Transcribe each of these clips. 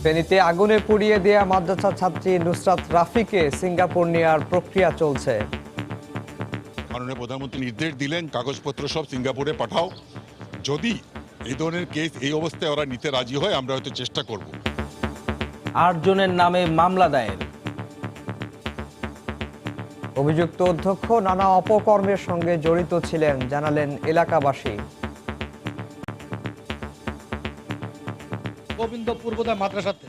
ফেনীতে আগুনে পুড়িয়ে দেয়া মাদ্রাসা ছাত্রী নুসরাত রাফিকে সিঙ্গাপুর নেওয়ার প্রক্রিয়া চলছে। মাননীয় প্রধানমন্ত্রী নির্দেশ দিলেন কাগজপত্র সব সিঙ্গাপুরে পাঠাও। যদি এই ধরনের কেস এই অবস্থায় ওরা নিতে রাজি হয় আমরা হয়তো চেষ্টা করব। ৮ জনের নামে মামলা দায়ের। অভিযুক্ত অধ্যক্ষ নানা অপকর্মের সঙ্গে জড়িত ছিলেন জানালেন এলাকাবাসী। গোবিন্দপুর বোধহয় মাদ্রাসাতে,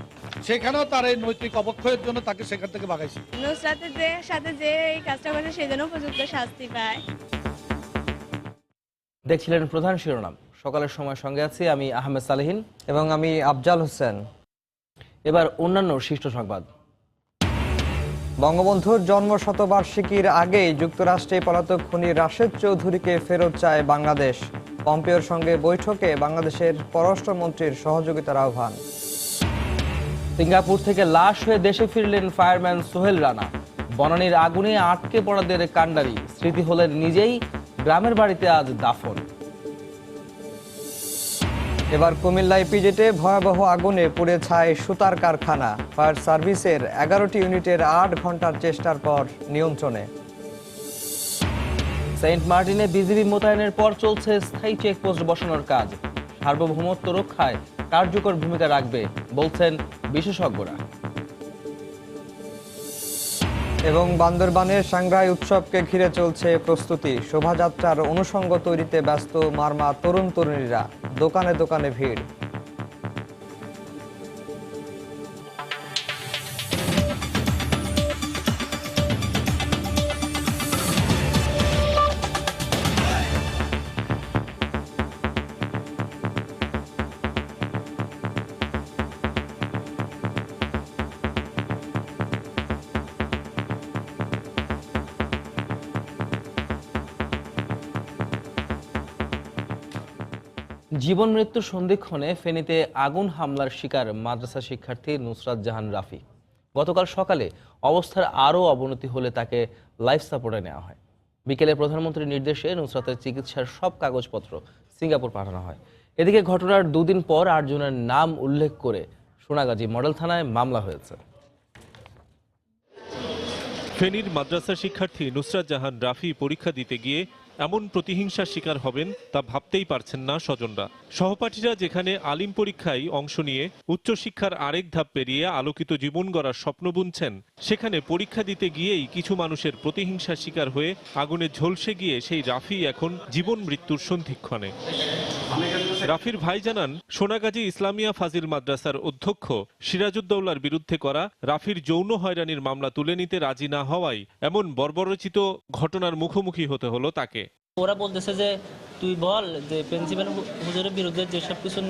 সেখানেও তার এই নৈতিক অবক্ষয়ের জন্য তাকে সেখান থেকে ভাগাইছে। নুসরাতের সাথে যে এই কাজটা করছে সেই জন্য উপযুক্ত শাস্তি পায়। দেখছিলেন প্রধান শিরোনাম। সকালের সময় সঙ্গে আছি আমি আহমেদ সালেহিন এবং আমি আফজাল হোসেন। এবার অন্যান্য শীর্ষ সংবাদ। বঙ্গবন্ধুর জন্ম শতবার্ষিকীর আগেই যুক্তরাষ্ট্রে পলাতক খুনি রাশেদ চৌধুরীকে ফেরত চায় বাংলাদেশ। পম্পেওর সঙ্গে বৈঠকে বাংলাদেশের পররাষ্ট্রমন্ত্রীর সহযোগিতার আহ্বান। সিঙ্গাপুর থেকে লাশ হয়ে দেশে ফিরলেন ফায়ারম্যান সোহেল রানা। বনানীর আগুনে আটকে পড়াদের কাণ্ডারি স্মৃতি হলেন নিজেই, গ্রামের বাড়িতে আজ দাফন। এবার কুমিল্লা ইপিজেডে ভয়াবহ আগুনে পুড়ে ছাই সুতার কারখানা। ফায়ার সার্ভিসের 11টি ইউনিটের 8 ঘন্টার চেষ্টার পর নিয়ন্ত্রণে। সেন্ট মার্টিনে বিজিবি মোতায়েনের পর চলছে স্থায়ী চেকপোস্ট বসানোর কাজ। সার্বভৌমত্ব রক্ষায় কার্যকর ভূমিকা রাখবে বলছেন বিশেষজ্ঞরা। এবং বান্দরবানের সাংগ্রাই উৎসবকে ঘিরে চলছে প্রস্তুতি। শোভাযাত্রার অনুষঙ্গ তৈরিতে ব্যস্ত মারমা তরুণ তরুণীরা। দোকানে দোকানে ভিড়। জীবন মৃত্যুর সন্ধিক্ষণে ফেনীতে আগুন হামলার শিকার মাদ্রাসা শিক্ষার্থী নুসরাত জাহান রাফি। গতকাল সকালে অবস্থার আরও অবনতি হলে তাকে লাইফ সাপোর্টে নেওয়া হয়। বিকেলে প্রধানমন্ত্রীর নির্দেশে নুসরাতের চিকিৎসার সব কাগজপত্র সিঙ্গাপুর পাঠানো হয়। এদিকে ঘটনার 2 দিন পর 8 জনের নাম উল্লেখ করে সোনাগাজী মডেল থানায় মামলা হয়েছে। ফেনীর মাদ্রাসা শিক্ষার্থী নুসরাত জাহান রাফি পরীক্ষা দিতে গিয়ে এমন প্রতিহিংসার শিকার হবেন তা ভাবতেই পারছেন না স্বজনরা। সহপাঠীরা যেখানে আলিম পরীক্ষায় অংশ নিয়ে উচ্চশিক্ষার আরেক ধাপ পেরিয়ে আলোকিত জীবন গড়ার স্বপ্ন বুনছেন, সেখানে পরীক্ষা দিতে গিয়েই কিছু মানুষের প্রতিহিংসার শিকার হয়ে আগুনে ঝলসে গিয়ে সেই রাফি এখন জীবন মৃত্যুর সন্ধিক্ষণে। রাফির ভাই জানান, সোনাগাজী ইসলামিয়া ফাজিল মাদ্রাসার অধ্যক্ষ সিরাজউদ্দৌলার বিরুদ্ধে করা রাফির যৌন হয়রানির মামলা তুলে নিতে রাজি না হওয়ায় এমন বর্বরচিত ঘটনার মুখোমুখি হতে হলো তাকে। ওরা বলতেছে যে তুই বল যে প্রিন্সিপাল হুজুরের বিরুদ্ধে যেসব কিছু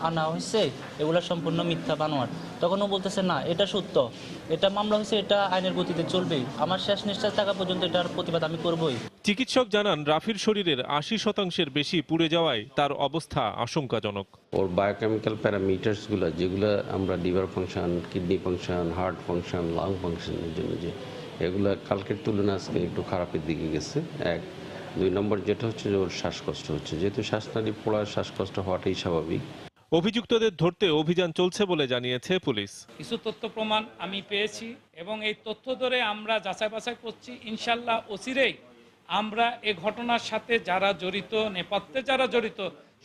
আনা হয়েছে এগুলো সম্পূর্ণ মিথ্যা বানোয়াট। তখন ও বলতেছে না, এটা সত্য, এটা মামলা হয়েছে, এটা আইনের গতিতে চলবেই, আমার শেষ নিঃশ্বাস থাকা পর্যন্ত এটার প্রতিবাদ আমি করবই। চিকিৎসক জানান, রাফির শরীরের 80% বেশি পুড়ে যাওয়ায় তার অবস্থা আশঙ্কাজনক। ওর বায়োকেমিক্যাল প্যারামিটার্সগুলো, যেগুলো আমরা liver function, kidney function, heart function, lung ফাংশনের জন্য যে এগুলো কালকের তুলনায় আজকে একটু খারাপের দিকে গেছে। 2 নম্বর যেটা হচ্ছে যে ওর শ্বাসকষ্ট হচ্ছে, যেহেতু শ্বাসনালী পোড়ার শ্বাসকষ্ট হওয়াটাই স্বাভাবিক। অভিযুক্তদের ধরতে অভিযান চলছে বলে জানিয়েছে পুলিশ। কিছু তথ্য প্রমাণ আমি পেয়েছি এবং এই তথ্য ধরে আমরা যাচাই বাছাই করছি। ইনশাল্লাহ অচিরেই আমরা এ ঘটনার সাথে যারা জড়িত, নেপথ্যে যারা জড়িত,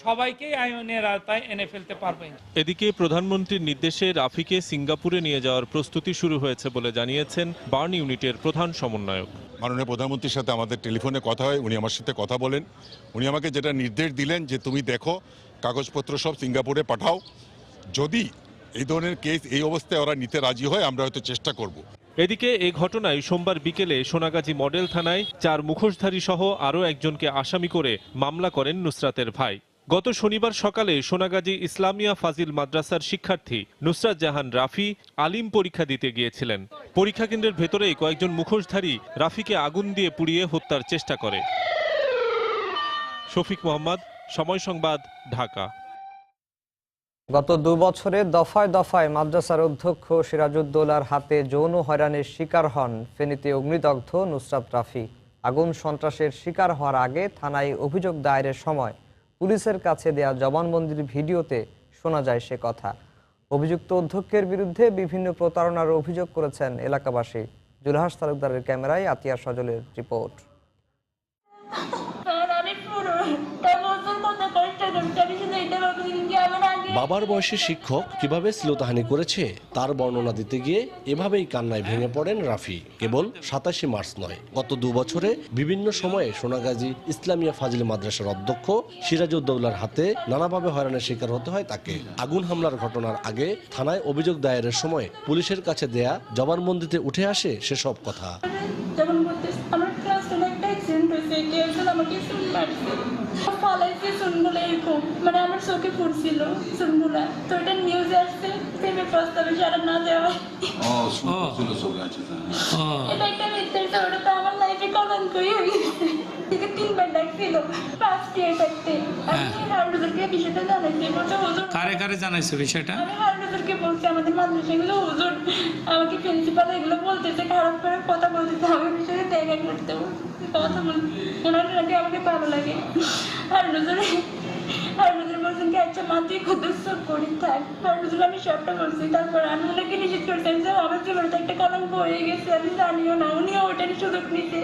সবাইকেই আইনের আওতায় এনে ফেলতে পারবে। এদিকে প্রধানমন্ত্রীর নির্দেশে রাফিকে সিঙ্গাপুরে নিয়ে যাওয়ার প্রস্তুতি শুরু হয়েছে বলে জানিয়েছেন বার্ন ইউনিটের প্রধান সমন্বয়ক। মাননীয় প্রধানমন্ত্রীর সাথে আমাদের টেলিফোনে কথা হয়, উনি আমার সাথে কথা বলেন। উনি আমাকে যেটা নির্দেশ দিলেন যে তুমি দেখো কাগজপত্র সব সিঙ্গাপুরে পাঠাও। যদি এই ধরনের কেস এই অবস্থায় ওরা নিতে রাজি হয় আমরা হয়তো চেষ্টা করব। এদিকে এই ঘটনায় সোমবার বিকেলে সোনাগাজী মডেল থানায় 4 মুখোশধারী সহ আরও একজনকে আসামি করে মামলা করেন নুসরাতের ভাই। গত শনিবার সকালে সোনাগাজী ইসলামিয়া ফাজিল মাদ্রাসার শিক্ষার্থী নুসরাত জাহান রাফি আলিম পরীক্ষা দিতে গিয়েছিলেন। পরীক্ষা কেন্দ্রের ভেতরেই কয়েকজন মুখোশধারী রাফিকে আগুন দিয়ে পুড়িয়ে হত্যার চেষ্টা করে। শফিক মোহাম্মদ, সময় সংবাদ, ঢাকা। গত 2 বছরে দফায় দফায় মাদ্রাসার অধ্যক্ষ সিরাজউদ্দৌলার হাতে যৌন হয়রানির শিকার হন ফেনীতে অগ্নিদগ্ধ নুসরাত রাফি। আগুন সন্ত্রাসের শিকার হওয়ার আগে থানায় অভিযোগ দায়েরের সময় পুলিশের কাছে দেয়া জবানবন্দির ভিডিওতে শোনা যায় সে কথা। অভিযুক্ত অধ্যক্ষের বিরুদ্ধে বিভিন্ন প্রতারণার অভিযোগ করেছেন এলাকাবাসী। জুলহাস তালুকদারের ক্যামেরায় আতিয়া সজলের রিপোর্ট। বাবার বয়সী শিক্ষক কিভাবে শ্লীলতাহানি করেছে তার বর্ণনা দিতে গিয়ে এভাবেই কান্নায় ভেঙে পড়েন রাফি। কেবল 27 মার্চ নয়, গত 2 বছরে বিভিন্ন সময়ে সোনাগাজী ইসলামিয়া ফাজিল মাদ্রাসার অধ্যক্ষ সিরাজউদ্দৌলার হাতে নানাভাবে হয়রানির শিকার হতে হয় তাকে। আগুন হামলার ঘটনার আগে থানায় অভিযোগ দায়েরের সময় পুলিশের কাছে দেয়া জবানবন্দিতে উঠে আসে সেসব কথা। মানে আমার চোখে পড়ছিল চুনগুলা, তো এটা নিউজে আসছে প্রেমের প্রস্তাবে সারা না দেওয়া। এটা একটা মিথ্যা, ওটা তো আমার লাইফে কলঙ্কই হয়ে গেছে। 3বার ডাকছিল ফার্স্ট ইয়ার থাকতে। আমি হারুদুরকে বিষয়টা জানাইছি, বলছে হুজুর। কারে কারে জানাইছো বিষয়টা? আমি হারুদুরকে বলছি আমাদের মাদ্রাসা এগুলো হুজুর আমাকে প্রিন্সিপাল এগুলো বলতেছে, খারাপ করে কথা বলতেছে, আমি বিষয়ে দেখা করতে কথা বলছি। ওনার নাকি আমাকে ভালো লাগে। হারুদুর বলছেন কি আচ্ছা মাত্রই ক্ষুদ্র করি থাক। হারুদুর আমি সবটা বলছি। তারপর আমি ওনাকে নিষেধ করতেন যে আমার জীবনে তো একটা কলঙ্ক হয়ে গেছে, আমি জানিও না। উনিও ওটার সুযোগ নিতে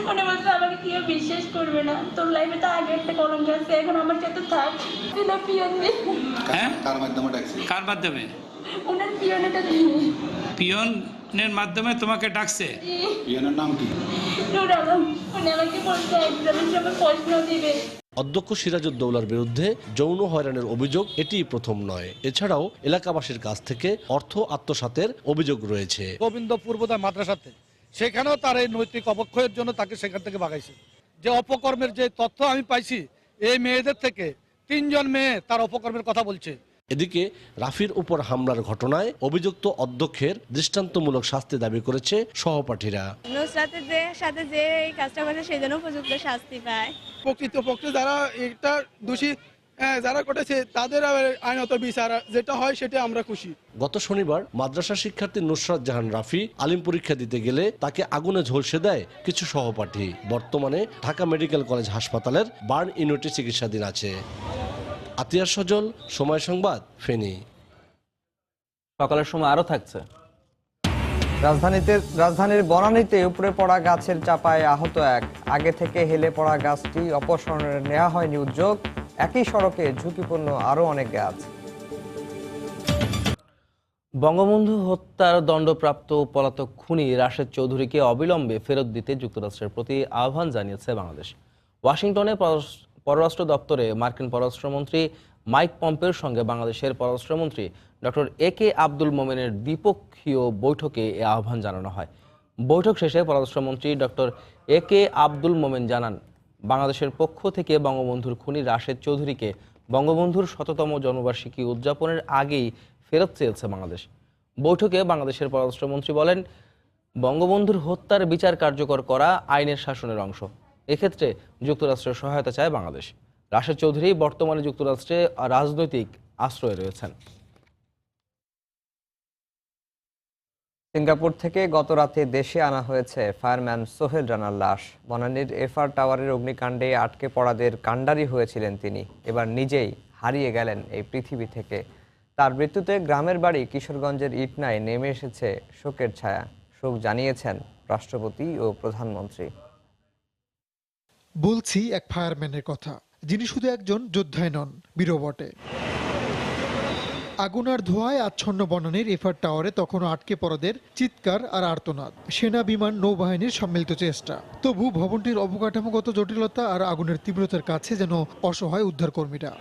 উনি বলছে আমাকে কেউ বিশ্বাস করবে না, তোর লাইফে তো আগে একটা কলঙ্ক আছে, এখন আমার সাথে থাক। কার মাধ্যমে? ওনার পিয়নটা পিয়নের মাধ্যমে তোমাকে ডাকছে? পিয়নের নাম কি? নূর আলম। উনি আমাকে বলছে এক্সামের সময় প্রশ্ন দিবে। অধ্যক্ষ সিরাজউদ্দৌলার বিরুদ্ধে যৌন হয়রানির অভিযোগ এটি প্রথম নয়। এছাড়াও এলাকাবাসীর কাছ থেকে অর্থ আত্মসাতের অভিযোগ রয়েছে। গোবিন্দ পূর্বদা মাদ্রাসাতে সেখানেও তার এই নৈতিক অবক্ষয়ের জন্য তাকে সেখান থেকে ভাগাইছে। যে অপকর্মের যে তথ্য আমি পাইছি, এই মেয়েদের থেকে 3 জন মেয়ে তার অপকর্মের কথা বলছে। এদিকে রাফির উপর হামলার ঘটনায় অভিযুক্ত অধ্যক্ষের দৃষ্টান্তমূলক শাস্তি দাবি করেছে সহপাঠীরা। নুসরাতের সাথে যে এই কাজটা করেছে সেই জন্য উপযুক্ত শাস্তি পায়। প্রকৃতপক্ষে যারা এটা দোষী যারা করেছে তাদের আইনত বিচার যেটা হয় সেটা আমরা খুশি। গত শনিবার মাদ্রাসা শিক্ষার্থী নুসরাত জাহান রাফি আলিম পরীক্ষা দিতে গেলে তাকে আগুনে ঝলসে দেয় কিছু সহপাঠী। বর্তমানে ঢাকা মেডিকেল কলেজ হাসপাতালের বার্ন ইউনিটে চিকিৎসাধীন আছে। আতিয়া সজল, সময় সংবাদ, ফেনী। সকালের সময় আরো থাকছে। রাজধানীর বনানীতে উপরে পড়া গাছের চাপায় আহত এক। আগে থেকে হেলে পড়া গাছটি অপসারণের নেওয়া হয়নি উদ্যোগ। একই সড়কে ঝুঁকিপূর্ণ আরো অনেক গাছ। বঙ্গবন্ধু হত্যার দণ্ডপ্রাপ্ত পলাতক খুনি রাশেদ চৌধুরীকে অবিলম্বে ফেরত দিতে যুক্তরাষ্ট্রের প্রতি আহ্বান জানিয়েছে বাংলাদেশ। ওয়াশিংটনে পররাষ্ট্র দপ্তরে মার্কিন পররাষ্ট্রমন্ত্রী মাইক পম্পেওর সঙ্গে বাংলাদেশের পররাষ্ট্রমন্ত্রী ডক্টর একে আব্দুল মোমেনের দ্বিপক্ষীয় বৈঠকে এ আহ্বান জানানো হয়। বৈঠক শেষে পররাষ্ট্রমন্ত্রী ডক্টর একে আব্দুল মোমেন জানান, বাংলাদেশের পক্ষ থেকে বঙ্গবন্ধুর খুনি রাশেদ চৌধুরীকে বঙ্গবন্ধুর শততম জন্মবার্ষিকী উদযাপনের আগেই ফেরত চেয়েছে বাংলাদেশ। বৈঠকে বাংলাদেশের পররাষ্ট্রমন্ত্রী বলেন, বঙ্গবন্ধুর হত্যার বিচার কার্যকর করা আইনের শাসনের অংশ। এক্ষেত্রে যুক্তরাষ্ট্রের সহায়তা চায় বাংলাদেশ। রাশেদ চৌধুরী বর্তমানে যুক্তরাষ্ট্রে রাজনৈতিক আশ্রয়ে রয়েছেন। সিঙ্গাপুর থেকে গত রাতে দেশে আনা হয়েছে ফায়ারম্যান সোহেল রানার লাশ। বনানীর এফআর টাওয়ারের অগ্নিকাণ্ডে আটকে পড়াদের কাণ্ডারি হয়েছিলেন তিনি। এবার নিজেই হারিয়ে গেলেন এই পৃথিবী থেকে। তার মৃত্যুতে গ্রামের বাড়ি কিশোরগঞ্জের ইটনায় নেমে এসেছে শোকের ছায়া। শোক জানিয়েছেন রাষ্ট্রপতি ও প্রধানমন্ত্রী। বলছি এক ফায়ারম্যানের কথা, যিনি শুধু একজন যোদ্ধাই নন, বীরও বটে। আগুন আর ধোঁয়ায় আচ্ছন্ন বনানীর এফআর টাওয়ারে তখনও আটকে পড়াদের চিৎকার আর আর্তনাদ। সেনা, বিমান, নৌবাহিনীর সম্মিলিত চেষ্টা। তবু ভবনটির অবকাঠামোগত জটিলতা আর আগুনের তীব্রতার কাছে যেন অসহায় উদ্ধারকর্মীরা।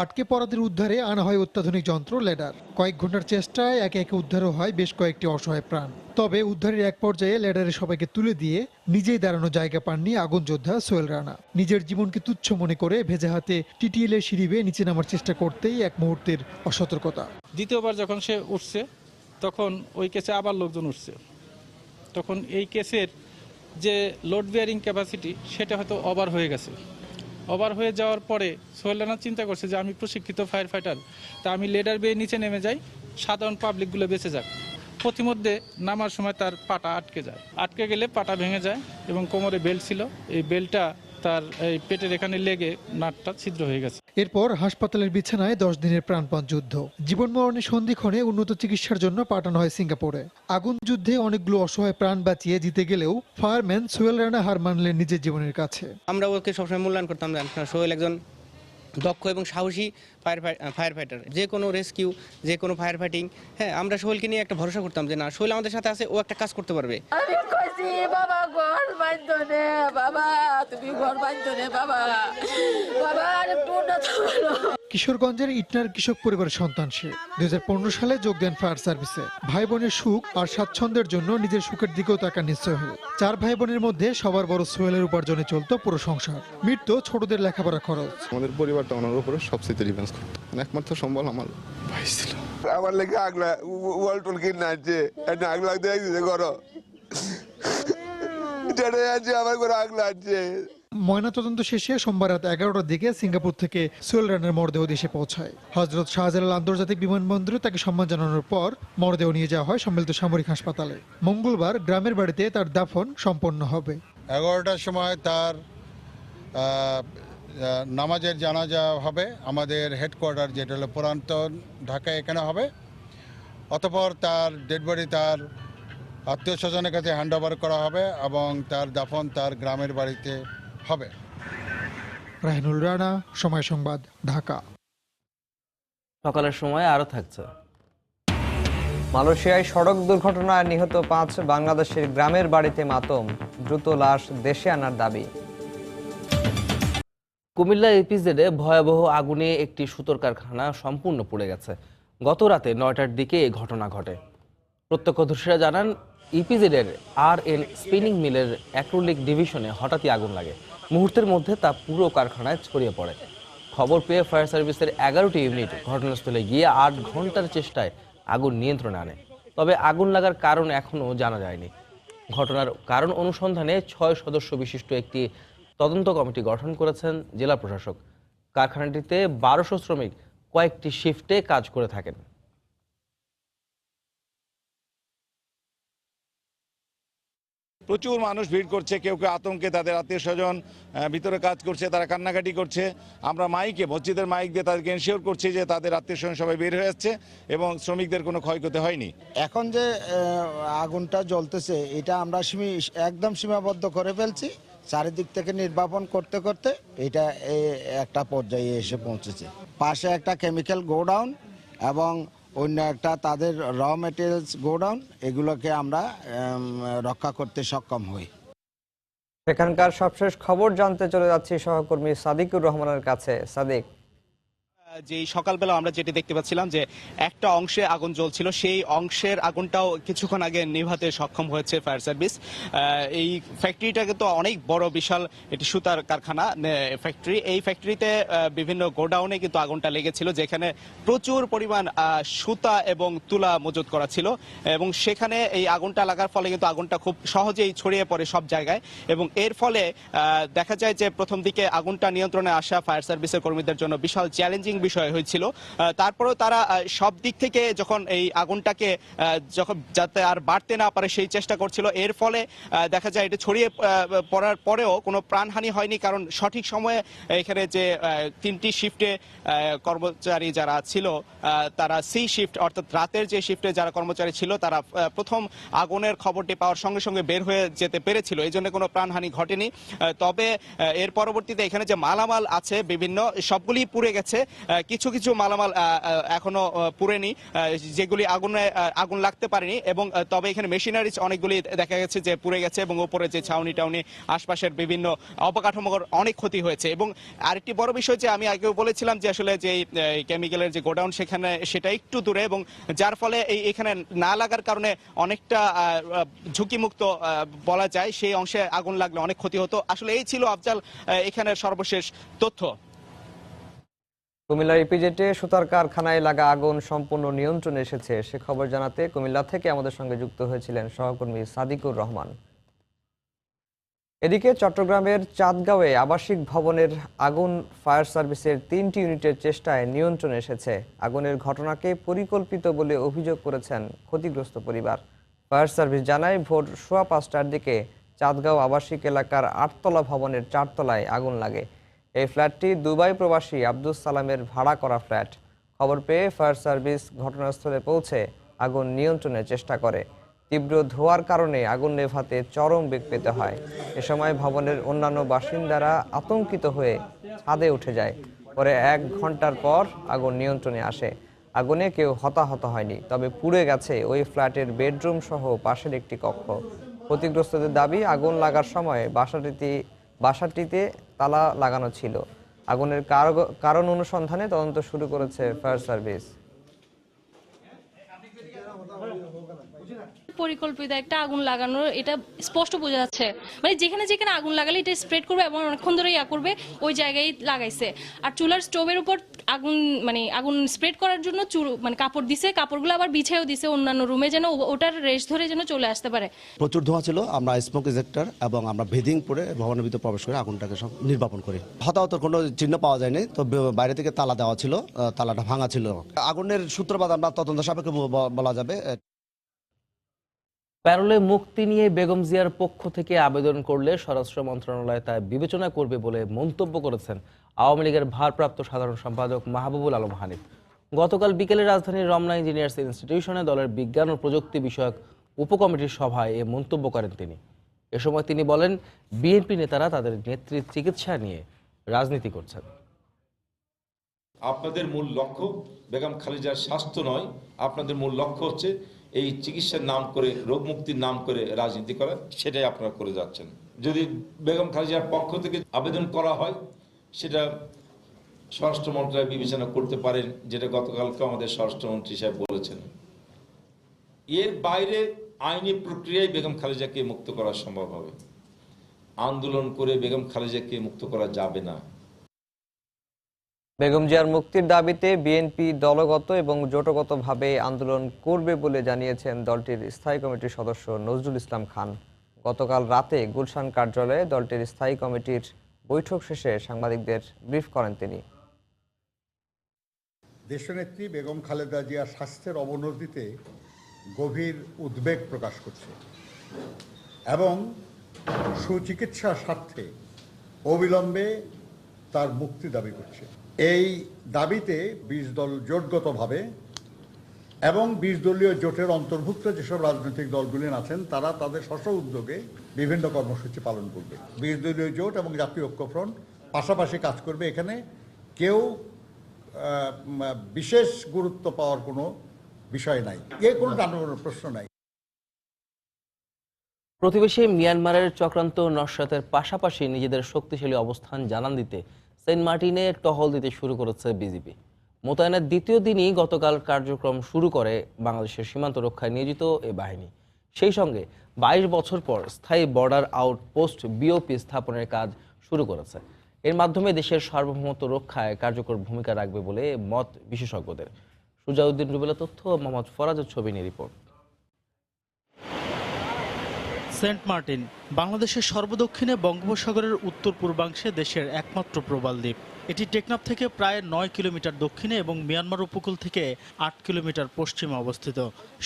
আটকে পড়াদের উদ্ধারে আনা হয় অত্যাধুনিক যন্ত্র, ল্যাডার। কয়েক ঘন্টার চেষ্টায় একে একে উদ্ধারও হয় বেশ কয়েকটি অসহায় প্রাণ। তবে উদ্ধারের এক পর্যায়ে ল্যাডারে সবাইকে তুলে দিয়ে নিজেই দাঁড়ানো জায়গা পাননি আগুন যোদ্ধা সোহেল রানা। নিজের জীবনকে তুচ্ছ মনে করে ভেজা হাতে টিটিএল এর সিঁড়ি বেয়ে নিচে নামার চেষ্টা করতেই এক মুহূর্তের অসতর্কতা। দ্বিতীয়বার যখন সে উঠছে তখন ওই কেসে আবার লোকজন উঠছে। তখন এই কেসের যে লোড বিয়ারিং ক্যাপাসিটি সেটা হয়তো ওভার হয়ে গেছে। ওভার হয়ে যাওয়ার পরে সোহেল রানা চিন্তা করছে যে আমি প্রশিক্ষিত ফায়ার ফাইটার, তা আমি লেডার বেয়ে নিচে নেমে যাই, সাধারণ পাবলিকগুলো বেঁচে যাক। প্রতিমধ্যে নামার সময় তার পাটা আটকে যায়। আটকে গেলে পাটা ভেঙে যায় এবং কোমরে বেল্ট ছিল, এই বেল্টটা তার এই পেটের এখানে লেগে নাটটা ছিদ্র হয়ে গেছে। এরপর হাসপাতালের বিছানায় 10 দিনের প্রাণপণ যুদ্ধ। জীবন মরণের সন্ধিক্ষণে উন্নত চিকিৎসার জন্য পাঠানো হয় সিঙ্গাপুরে। আগুন যুদ্ধে অনেকগুলো অসহায় প্রাণ বাঁচিয়ে জিতে গেলেও ফায়ারম্যান সোহেল রানা হার মানলেন নিজের জীবনের কাছে। আমরা ওকে সবসময় মূল্যায়ন করতাম, সোহেল একজন দক্ষ এবং সাহসী ফায়ার ফাইটার। যে কোনো রেস্কিউ, যে কোনো ফায়ার ফাইটিং, হ্যাঁ আমরা সোহেলকে নিয়ে একটা ভরসা করতাম যে না, সোহেল আমাদের সাথে আছে, ও একটা কাজ করতে পারবে। আমি কইছি বাবা ঘর বাঁধতো নে, বাবা তুমি ঘর বাঁধতো নে, বাবা বাবা আর একটু উন্নত হলো। কিশোরগঞ্জের ইটনার কৃষক পরিবারের সন্তান সে। 2015 সালে যোগ দেন ফায়ার সার্ভিসে। ভাই বোনের সুখ আর স্বাচ্ছন্দ্যের জন্য নিজের সুখের দিকেও তাকান নিশ্চয় হল। 4 ভাই বোনের মধ্যে সবার বড় সোহেলের উপার্জনে চলতো পুরো সংসার। মিটতো ছোটদের লেখাপড়া খরচ। আমাদের পরিবারটা ওনার উপরে সবচেয়ে ডিপেন্ড করতো। একমাত্র সম্বল আমার ভাই ছিল। আমার লেগে আগলা ওয়াল টুল কিনে আছে, আগ লাগতে একদিনে করো আমার করে আগ লাগছে। ময়নাতদন্ত শেষে সোমবার রাত 11টার দিকে সিঙ্গাপুর থেকে সোহেল রানার মরদেহ দেশে পৌঁছায়। হযরত শাহজালাল আন্তর্জাতিক বিমানবন্দরে তাকে সম্মান জানানোর পর মরদেহ নিয়ে যাওয়া হয় সম্মিলিত সামরিক হাসপাতালে। মঙ্গলবার গ্রামের বাড়িতে তার দাফন সম্পন্ন হবে। 11টার সময় তার নামাজের জানাজা হবে আমাদের হেডকোয়ার্টার, যেটা হলো পুরাতন ঢাকায়, এখানে হবে। অতঃপর তার ডেড বডি তার আত্মীয় স্বজনের কাছে হ্যান্ড ওভার করা হবে এবং তার দাফন তার গ্রামের বাড়িতে হবে। রাহিনুল রানা, সময় সংবাদ, ঢাকা। সকালের সময় আরও থাকছে। মালয়েশিয়ায় সড়ক দুর্ঘটনায় নিহত 5 বাংলাদেশের গ্রামের বাড়িতে মাতম, দ্রুত লাশ দেশে আনার দাবি। কুমিল্লা ইপিজেডে ভয়াবহ আগুনে একটি সুতোর কারখানা সম্পূর্ণ পুড়ে গেছে। গত রাতে 9টার দিকে এই ঘটনা ঘটে। প্রত্যক্ষদর্শীরা জানান, ইপিজেডের RN স্পিনিং মিলের অ্যাক্রিলিক ডিভিশনে হঠাৎই আগুন লাগে। মুহূর্তের মধ্যে তা পুরো কারখানায় ছড়িয়ে পড়ে। খবর পেয়ে ফায়ার সার্ভিসের 11টি ইউনিট ঘটনাস্থলে গিয়ে 8 ঘন্টার চেষ্টায় আগুন নিয়ন্ত্রণে আনে। তবে আগুন লাগার কারণ এখনও জানা যায়নি। ঘটনার কারণ অনুসন্ধানে 6 সদস্য বিশিষ্ট একটি তদন্ত কমিটি গঠন করেছেন জেলা প্রশাসক। কারখানাটিতে 1200 শ্রমিক কয়েকটি শিফটে কাজ করে থাকেন। প্রচুর মানুষ ভিড় করছে, কেউ কেউ আতঙ্কে তাদের আত্মীয় স্বজন ভিতরে কাজ করছে, তারা কান্নাকাটি করছে। আমরা মাইকে, মসজিদের মাইক দিয়ে তাদেরকে এনশিওর করছি যে তাদের আত্মীয় স্বজন সবাই বের হয়ে যাচ্ছে এবং শ্রমিকদের কোনো ক্ষয়ক্ষতি হয়নি। এখন যে আগুনটা জ্বলতেছে এটা আমরা একদম সীমাবদ্ধ করে ফেলছি। চারিদিক থেকে নির্বাপন করতে করতে এটা একটা পর্যায়ে এসে পৌঁছেছে। পাশে একটা কেমিক্যাল গোডাউন এবং অন্য একটা তাদের র মেটেরিয়ালস গোডাউন, এগুলোকে আমরা রক্ষা করতে সক্ষম হই। সেখানকার সবশেষ খবর জানতে চলে যাচ্ছি সহকর্মী সাদিকুর রহমানের কাছে। সাদিক, যেই সকালবেলা আমরা যেটি দেখতে পাচ্ছিলাম যে একটা অংশে আগুন জ্বলছিল, সেই অংশের আগুনটাও কিছুক্ষণ আগে নিভাতে সক্ষম হয়েছে ফায়ার সার্ভিস। এই ফ্যাক্টরিটা কিন্তু অনেক বড়, বিশাল একটি সুতার কারখানা ফ্যাক্টরি। এই ফ্যাক্টরিতে বিভিন্ন গোডাউনে কিন্তু আগুনটা লেগেছিল, যেখানে প্রচুর পরিমাণ সুতা এবং তুলা মজুত করা ছিল এবং সেখানে এই আগুনটা লাগার ফলে কিন্তু আগুনটা খুব সহজেই ছড়িয়ে পড়ে সব জায়গায় এবং এর ফলে দেখা যায় যে প্রথম দিকে আগুনটা নিয়ন্ত্রণে আসা ফায়ার সার্ভিসের কর্মীদের জন্য বিশাল চ্যালেঞ্জিং বিষয় হয়েছিল। তারপরেও তারা সব দিক থেকে যখন এই আগুনটাকে যখন যাতে আর বাড়তে না পারে সেই চেষ্টা করছিল। এর ফলে দেখা যায় এটা ছড়িয়ে পড়ার পরেও কোনো প্রাণহানি হয়নি, কারণ সঠিক সময়ে এখানে যে 3টি শিফটে কর্মচারী যারা ছিল তারা সি শিফট অর্থাৎ রাতের যে শিফটে যারা কর্মচারী ছিল তারা প্রথম আগুনের খবরটি পাওয়ার সঙ্গে সঙ্গে বের হয়ে যেতে পেরেছিল, এই জন্য কোনো প্রাণহানি ঘটেনি। তবে এর পরবর্তীতে এখানে যে মালামাল আছে বিভিন্ন সবগুলি পুড়ে গেছে, কিছু কিছু মালামাল এখনো পুড়েনি, যেগুলি আগুন লাগতে পারেনি এবং তবে এখানে মেশিনারিজ অনেকগুলি দেখা গেছে যে পুড়ে গেছে এবং উপরে যে ছাউনি টাউনি আশপাশের বিভিন্ন অবকাঠামোর অনেক ক্ষতি হয়েছে। এবং আরেকটি বড় বিষয় যে আমি আগেও বলেছিলাম যে আসলে যে কেমিক্যালের যে গোডাউন সেখানে সেটা একটু দূরে এবং যার ফলে এখানে না লাগার কারণে অনেকটা ঝুঁকিমুক্ত বলা যায়, সেই অংশে আগুন লাগলে অনেক ক্ষতি হতো। আসলে এই ছিল আফজাল এখানের সর্বশেষ তথ্য। কুমিল্লার ইপিজেডে সুতার কারখানায় লাগা আগুন সম্পূর্ণ নিয়ন্ত্রণে এসেছে, সে খবর জানাতে কুমিল্লা থেকে আমাদের সঙ্গে যুক্ত হয়েছিলেন সহকর্মী সাদিকুর রহমান। এদিকে চট্টগ্রামের চাঁদগাঁওয়ে আবাসিক ভবনের আগুন ফায়ার সার্ভিসের 3টি ইউনিটের চেষ্টায় নিয়ন্ত্রণে এসেছে। আগুনের ঘটনাকে পরিকল্পিত বলে অভিযোগ করেছেন ক্ষতিগ্রস্ত পরিবার। ফায়ার সার্ভিস জানায় ভোর 5:15টার দিকে চাঁদগাঁও আবাসিক এলাকার 8তলা ভবনের 4তলায় আগুন লাগে। এই ফ্ল্যাটটি দুবাই প্রবাসী আব্দুস সালামের ভাড়া করা ফ্ল্যাট। খবর পেয়ে ফায়ার সার্ভিস ঘটনাস্থলে পৌঁছে আগুন নিয়ন্ত্রণের চেষ্টা করে। তীব্র ধোঁয়ার কারণে আগুন নেভাতে চরম বেগ পেতে হয়। এ সময় ভবনের অন্যান্য বাসিন্দারা আতঙ্কিত হয়ে ছাদে উঠে যায়। পরে 1 ঘন্টার পর আগুন নিয়ন্ত্রণে আসে। আগুনে কেউ হতাহত হয়নি, তবে পুড়ে গেছে ওই ফ্ল্যাটের বেডরুম সহ পাশের একটি কক্ষ। ক্ষতিগ্রস্তদের দাবি, আগুন লাগার সময় বাসাটিতে তালা লাগানো ছিল। আগুনের কারণ অনুসন্ধানে তদন্ত শুরু করেছে ফায়ার সার্ভিস। পরিকল্পিত একটা আগুন লাগানোর এটা স্পষ্ট বোঝা যাচ্ছে, মানে যেখানে যেখানে আগুন লাগালে এটা স্প্রেড করবে এবং অনেকক্ষণ ধরে করবে ওই জায়গায় লাগাইছে। আর চুলার স্টোভের উপর আগুন স্প্রেড করার জন্য মানে কাপড় দিছে, কাপড়গুলো আবার বিছাইও দিছে অন্যান্য রুমে, যেন ওটার রেশ ধরে যেন চলে আসতে পারে। প্রচুর ধোঁয়া ছিল, আমরা স্মোক ইজেক্টর এবং আমরা ব্রিদিং করে ভবনের ভিতরে প্রবেশ করে আগুনটাকে সব নির্বাপন করি। হতাহতের কোনো চিহ্ন পাওয়া যায়নি, তো বাইরে থেকে তালা দেওয়া ছিল, তালাটা ভাঙা ছিল। আগুনের সূত্রপাত আমরা তদন্ত সাপেক্ষে বলা যাবে। প্যারোলে মুক্তি নিয়ে বেগম জিয়ার পক্ষ থেকে আবেদন করলে স্বরাষ্ট্র মন্ত্রণালয় তা বিবেচনা করবে বলে মন্তব্য করেছেন আওয়ামী লীগের ভারপ্রাপ্ত সাধারণ সম্পাদক মাহবুবুল আলম হানিফ। গতকাল বিকেলে রাজধানীর রমনা ইঞ্জিনিয়ার্স ইনস্টিটিউশনে দলের বিজ্ঞান ও প্রযুক্তি বিষয়ক উপকমিটির সভায় এ মন্তব্য করেন তিনি। এ সময় তিনি বলেন, বিএনপি নেতারা তাদের নেত্রীর চিকিৎসা নিয়ে রাজনীতি করছেন। আপনাদের মূল লক্ষ্য বেগম খালেদার স্বাস্থ্য নয়, আপনাদের মূল লক্ষ্য হচ্ছে এই চিকিৎসার নাম করে, রোগ মুক্তির নাম করে রাজনীতি করা, সেটাই আপনারা করে যাচ্ছেন। যদি বেগম খালেদার পক্ষ থেকে আবেদন করা হয়, সেটা স্বরাষ্ট্র মন্ত্রণালয় বিবেচনা করতে পারেন, যেটা গতকালকে আমাদের স্বরাষ্ট্রমন্ত্রী সাহেব বলেছেন। এর বাইরে আইনি প্রক্রিয়ায় বেগম খালেদাকে মুক্ত করা সম্ভব হবে। আন্দোলন করে বেগম খালেদাকে মুক্ত করা যাবে না। বেগম জিয়ার মুক্তির দাবিতে বিএনপি দলগত এবং জোটগতভাবে আন্দোলন করবে বলে জানিয়েছেন দলটির স্থায়ী কমিটির সদস্য নজরুল ইসলাম খান। গতকাল রাতে গুলশান কার্যালয়ে দলটির স্থায়ী কমিটির বৈঠক শেষে সাংবাদিকদের ব্রিফ করেন তিনি। দেশনেত্রী বেগম খালেদা জিয়ার স্বাস্থ্যের অবনতিতে গভীর উদ্বেগ প্রকাশ করছে এবং সুচিকিৎসার স্বার্থে অবিলম্বে তার মুক্তি দাবি করছে। এই দাবিতে 20 দল জোটগতভাবে এবং 20 দলীয় জোটের অন্তর্ভুক্ত যেসব রাজনৈতিক দলগুলি আছেন, তারা তাদের স্ব উদ্যোগে বিভিন্ন কর্মসূচি পালন করবে। 20 দলীয় জোট এবং জাতীয় ঐক্যফ্রন্ট পাশাপাশি কাজ করবে। এখানে কেউ বিশেষ গুরুত্ব পাওয়ার কোনো বিষয় নাই, কোনো জানানোর প্রশ্ন নাই। প্রতিবেশী মিয়ানমারের চক্রান্ত নস্যাতের পাশাপাশি নিজেদের শক্তিশালী অবস্থান জানান দিতে সেন্ট মার্টিনে টহল দিতে শুরু করেছে বিজিবি। মোতায়েনের দ্বিতীয় দিনই গতকাল কার্যক্রম শুরু করে বাংলাদেশের সীমান্ত রক্ষায় নিয়োজিত এ বাহিনী। সেই সঙ্গে 22 বছর পর স্থায়ী বর্ডার আউটপোস্ট বিওপি স্থাপনের কাজ শুরু করেছে। এর মাধ্যমে দেশের সার্বভৌমত্ব রক্ষায় কার্যকর ভূমিকা রাখবে বলে মত বিশেষজ্ঞদের। সুজাউদ্দিন রুবেলা তথ্য, মোহাম্মদ ফরাজের ছবি নিয়ে রিপোর্ট। সেন্ট মার্টিন বাংলাদেশের সর্বদক্ষিণে বঙ্গোপসাগরের উত্তর পূর্বাংশে দেশের একমাত্র প্রবাল দ্বীপ। এটি টেকনাফ থেকে প্রায় 9 কিলোমিটার দক্ষিণে এবং মিয়ানমার উপকূল থেকে 8 কিলোমিটার পশ্চিমে অবস্থিত।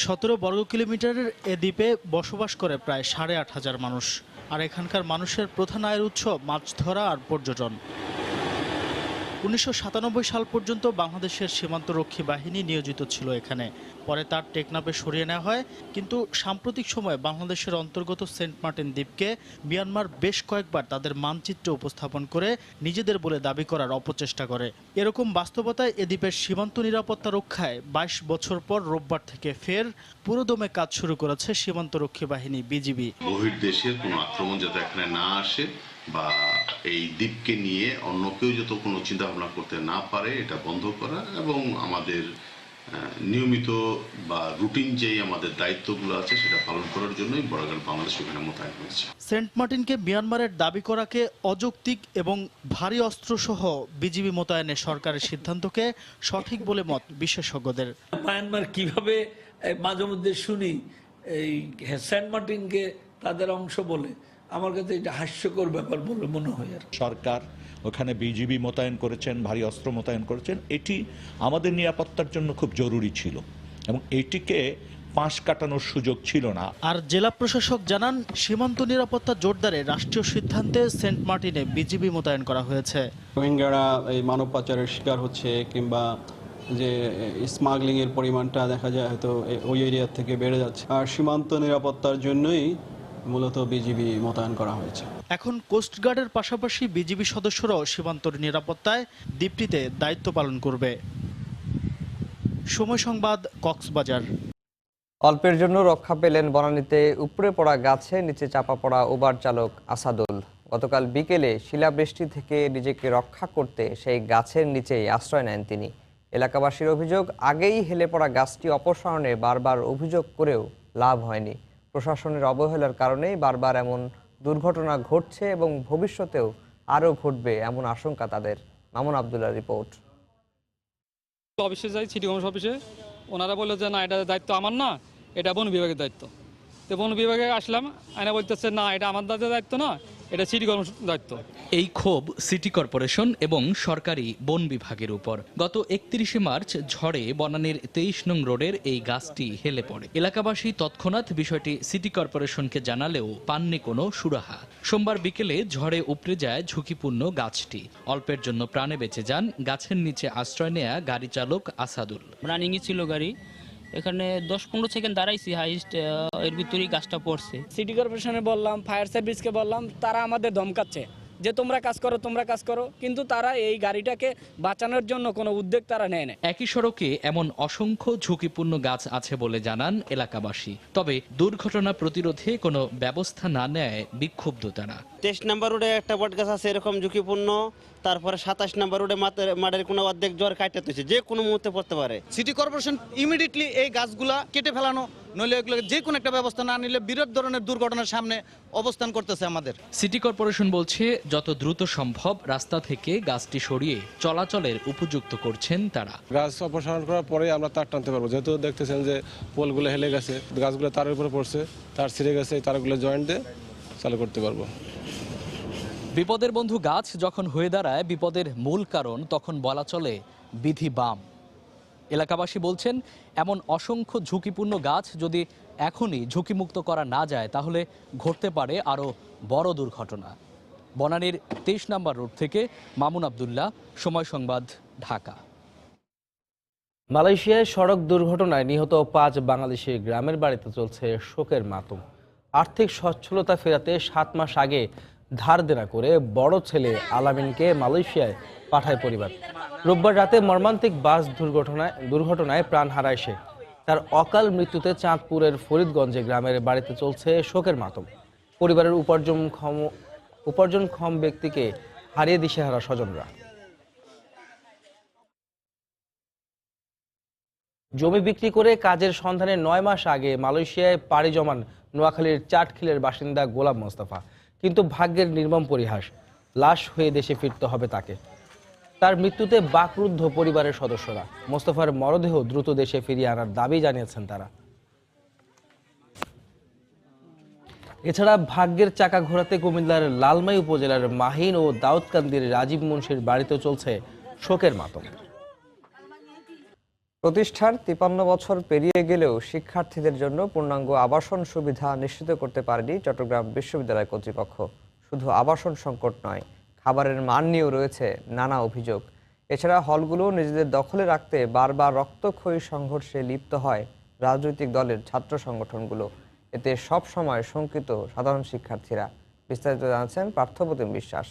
17 বর্গ কিলোমিটারের এ দ্বীপে বসবাস করে প্রায় 8,500 মানুষ। আর এখানকার মানুষের প্রধান আয়ের উৎস মাছ ধরা আর পর্যটন। 1997 সাল পর্যন্ত বাংলাদেশের সীমান্তরক্ষী বাহিনী নিয়োজিত ছিল এখানে। পরে তার টেকনাফে সরিয়ে নেওয়া হয়, কিন্তু সাম্প্রতিক সময়ে বাংলাদেশের অন্তর্গত সেন্ট মার্টিন দ্বীপকে মিয়ানমার বেশ কয়েকবার তাদের মানচিত্রে উপস্থাপন করে নিজেদের বলে দাবি করার অপচেষ্টা করে। এরকম বাস্তবতায় এ দ্বীপের সীমান্ত নিরাপত্তা রক্ষায় 22 বছর পর রোববার থেকে ফের পুরোদমে কাজ শুরু করেছে সীমান্তরক্ষী বাহিনী বিজিবি। বহির্দেশের কোনো আক্রমণ যাতে এখানে না আসে বা এই দ্বীপকে নিয়ে অন্য কেউ যত কোনো চিন্তা ভাবনা করতে না পারে, এটা বন্ধ করা এবং আমাদের নিয়মিত বা রুটিন যেই আমাদের দায়িত্বগুলো আছে সেটা পালন করার জন্যই বর্ডার বাংলাদেশ ওখানে মোতায়েন হয়েছে। সেন্ট মার্টিনকে মিয়ানমারের দাবি করাকে অযৌক্তিক এবং ভারী অস্ত্রসহ বিজিবি মোতায়েনের সরকারের সিদ্ধান্তকে সঠিক বলে মত বিশেষজ্ঞদের। মিয়ানমার কিভাবে মাঝে মধ্যে শুনি এই সেন্ট মার্টিনকে তাদের অংশ বলে, আমার কাছে এটা হাস্যকর ব্যাপার বলে মনে হয়। আর সরকার ওখানে বিজিবি মোতায়েন করেছেন, ভারী অস্ত্র মোতায়েন করেছেন, এটি আমাদের নিরাপত্তার জন্য খুব জরুরি ছিল এবং এটিকে পাশ কাটানোর সুযোগ ছিল না। আর জেলা প্রশাসক জানান, সীমান্ত নিরাপত্তা জোরদারে রাষ্ট্রীয় সিদ্ধান্তে সেন্ট মার্টিনে বিজিবি মোতায়েন করা হয়েছে। রোহিঙ্গারা এই মানব পাচারের শিকার হচ্ছে কিংবা যে স্মাগলিং এর পরিমাণটা দেখা যায় হয়তো ওই এরিয়া থেকে বেড়ে যাচ্ছে, আর সীমান্ত নিরাপত্তার জন্যই মূলত বিজিবি মোতায়েন করা হয়েছে। এখন কোস্টগার্ডের পাশাপাশি বিজিবি সদস্যরাও সীমান্তর নিরাপত্তায় দ্বীপটিতে দায়িত্ব পালন করবে। সময় সংবাদ, কক্সবাজার। অল্পের জন্য রক্ষা পেলেন বনানীতে উপড়ে পড়া গাছে নিচে চাপা পড়া উবার চালক আসাদুল। গতকাল বিকেলে শিলাবৃষ্টি থেকে নিজেকে রক্ষা করতে সেই গাছের নিচেই আশ্রয় নেন তিনি। এলাকাবাসীর অভিযোগ, আগেই হেলে পড়া গাছটি অপসারণে বারবার অভিযোগ করেও লাভ হয়নি। প্রশাসনের অবহেলার কারণেই বারবার এমন দুর্ঘটনা ঘটছে এবং ভবিষ্যতেও আরও ঘটবে এমন আশঙ্কা তাদের। মামুন আবদুল্লাহর রিপোর্ট। অফিসে যাই, সিটি কমিশন অফিসে, ওনারা বললো যে না, এটা দায়িত্ব আমার না, এটা বন বিভাগের দায়িত্ব। তো বন বিভাগে আসলাম, আয়না বলতেছে না, এটা আমার দায়িত্ব না, এটা সিটি কর্পোরেশনের দায়িত্ব। এই ক্ষোভ সিটি কর্পোরেশন এবং সরকারি বন বিভাগের উপর। গত 31শে মার্চ ঝড়ে বনানীর 23 নং রোডের এই গাছটি হেলে পড়ে। এলাকাবাসী তৎক্ষণাৎ বিষয়টি সিটি কর্পোরেশনকে জানালেও পাননি কোনো সুরাহা। সোমবার বিকেলে ঝড়ে উপড়ে যায় ঝুঁকিপূর্ণ গাছটি। অল্পের জন্য প্রাণে বেঁচে যান গাছের নিচে আশ্রয় নেয়া গাড়ি চালক আসাদুল। রানিংয়ে ছিল গাড়ি, এখানে 10-15 সেকেন্ড দাঁড়াইছি, হাইস্ট এর ভিতরেই গাছটা পড়ছে। সিটি কর্পোরেশনে বললাম, ফায়ার সার্ভিসকে বললাম, তারা আমাদের ধমকাচ্ছে যে তোমরা কাজ করো, কিন্তু তারা এই গাড়িটাকে বাঁচানোর জন্য কোনো উদ্যোগ তারা নেয় না। একই সড়কে এমন অসংখ্য ঝুঁকিপূর্ণ গাছ আছে বলে জানান এলাকাবাসী। তবে দুর্ঘটনা প্রতিরোধে কোনো ব্যবস্থা না নেয় বিক্ষুব্ধ তারা। 23 নম্বর রোডে একটা বট গাছ আছে এরকম ঝুঁকিপূর্ণ, তারপরে 27 নম্বর রোডে মাঠের কোনো অর্ধেক জ্বর কাটতেছে, যে কোনো মুহূর্তে পড়তে পারে। সিটি কর্পোরেশন ইমিডিয়েটলি এই গাছগুলা কেটে ফেলানো, নইলে এগুলো যে কোনো একটা ব্যবস্থা না নিলে বিরাট ধরনের দুর্ঘটনার সামনে অবস্থান করতেছে আমাদের। সিটি কর্পোরেশন বলছে যত দ্রুত সম্ভব রাস্তা থেকে গাছটি সরিয়ে চলাচলের উপযুক্ত করছেন তারা। গাছ অপসারণ করার পরে আমরা তার টানতে পারবো, যেহেতু দেখতেছেন যে পোলগুলো হেলে গেছে, গাছগুলো তারের উপরে পড়ছে, তার ছিঁড়ে গেছে, তারগুলো জয়েন্ট দিয়ে চালু করতে পারবো। বিপদের বন্ধু গাছ যখন হয়ে দাঁড়ায় বিপদের মূল কারণ, তখন বলা চলে বিধি বাম। এলাকাবাসী বলছেন, এমন অসংখ্য ঝুঁকিপূর্ণ গাছ যদি এখনই ঝুঁকিমুক্ত করা না যায় তাহলে ঘটতে পারে আরও বড় দুর্ঘটনা। বনানীর 23 নম্বর রোড থেকে মামুন আবদুল্লাহ, সময় সংবাদ, ঢাকা। মালয়েশিয়ায় সড়ক দুর্ঘটনায় নিহত 5 বাংলাদেশি গ্রামের বাড়িতে চলছে শোকের মাতম। আর্থিক সচ্ছলতা ফেরাতে 7 মাস আগে ধার দেনা করে বড় ছেলে আলামিনকে মালয়েশিয়ায় পাঠায় পরিবার। রোববার রাতে মর্মান্তিক বাস দুর্ঘটনায় প্রাণ হারায় সে। তার অকাল মৃত্যুতে চাঁদপুরের ফরিদগঞ্জে গ্রামের বাড়িতে চলছে শোকের মাতম। পরিবারের উপার্জনক্ষম ব্যক্তিকে হারিয়ে দিশেহারা স্বজনরা। জমি বিক্রি করে কাজের সন্ধানে 9 মাস আগে মালয়েশিয়ায় পাড়ি জমান নোয়াখালীর চাটখিলের বাসিন্দা গোলাম মোস্তফা। কিন্তু ভাগ্যের নির্মম পরিহাস, লাশ হয়ে দেশে ফিরতে হবে তাকে। তার মৃত্যুতে বাকরুদ্ধ পরিবারের সদস্যরা। মোস্তফার মরদেহ দ্রুত দেশে ফিরিয়ে আনার দাবি জানিয়েছেন তারা। এছাড়া ভাগ্যের চাকা ঘোরাতে কুমিল্লার লালমাই উপজেলার মাহিন ও দাউদকান্দির রাজীব মুন্সির বাড়িতে চলছে শোকের মাতম। প্রতিষ্ঠার 53 বছর পেরিয়ে গেলেও শিক্ষার্থীদের জন্য পূর্ণাঙ্গ আবাসন সুবিধা নিশ্চিত করতে পারেনি চট্টগ্রাম বিশ্ববিদ্যালয় কর্তৃপক্ষ। শুধু আবাসন সংকট নয়, খাবারের মান নিয়েও রয়েছে নানা অভিযোগ। এছাড়া হলগুলো নিজেদের দখলে রাখতে বারবার রক্তক্ষয়ী সংঘর্ষে লিপ্ত হয় রাজনৈতিক দলের ছাত্র সংগঠনগুলো। এতে সব সময় শঙ্কিত সাধারণ শিক্ষার্থীরা। বিস্তারিত জানাচ্ছেন পার্থপ্রতিম বিশ্বাস।